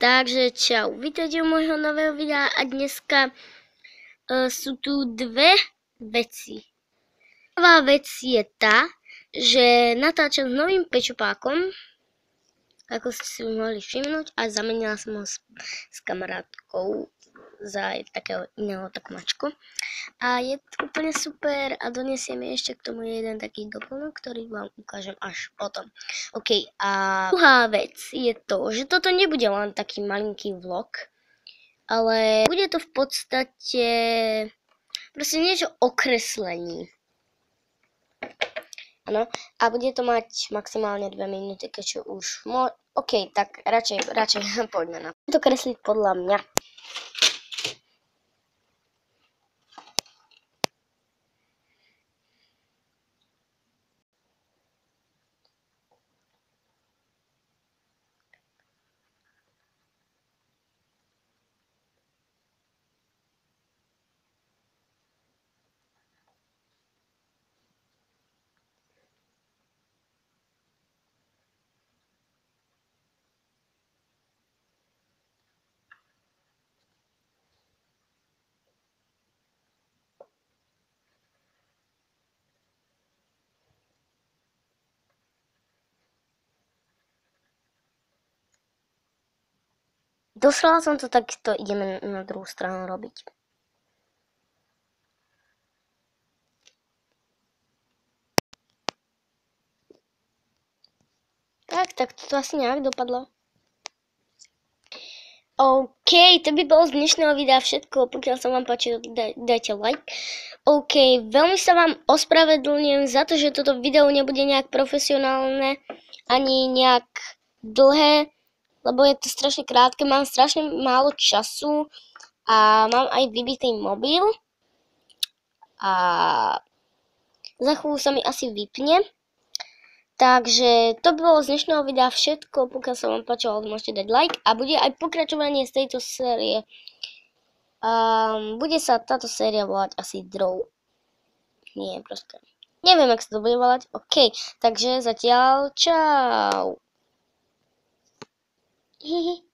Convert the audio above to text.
Takže čau, vítajte u môjho nového videa a dneska sú tu dve veci. Prvá vec je tá, že natáčam s novým pečupákom, ako ste si mohli všimnúť, a zamenila som ho s kamarátkou za takého iného takmačku. A je to úplne super a donesieme ešte k tomu jeden taký doplnok, ktorý vám ukážem až potom. OK, a druhá vec je to, že toto nebude len taký malinký vlog, ale bude to v podstate proste niečo o kreslení. Áno, a bude to mať maximálne 2 minúty, keďže už OK, tak radšej poďme na to kresliť podľa mňa. Doslova som to takto, ideme na druhú stranu robiť. Tak to asi nejak dopadlo. OK, to by bolo z dnešného videa všetko. Pokiaľ sa vám páči, dajte like. OK, veľmi sa vám ospravedlňujem za to, že toto video nebude nejak profesionálne, ani nejak dlhé, lebo je to strašne krátke, mám strašne málo času a mám aj vybitý mobil a za chvíľu sa mi asi vypne. Takže to by bolo z dnešného videa všetko. Pokiaľ sa vám páčilo, môžete dať like a bude aj pokračovanie z tejto série. Bude sa táto séria volať asi Draw. Nie, proste. Neviem, jak sa to bude volať. OK, takže zatiaľ čau. Hihi.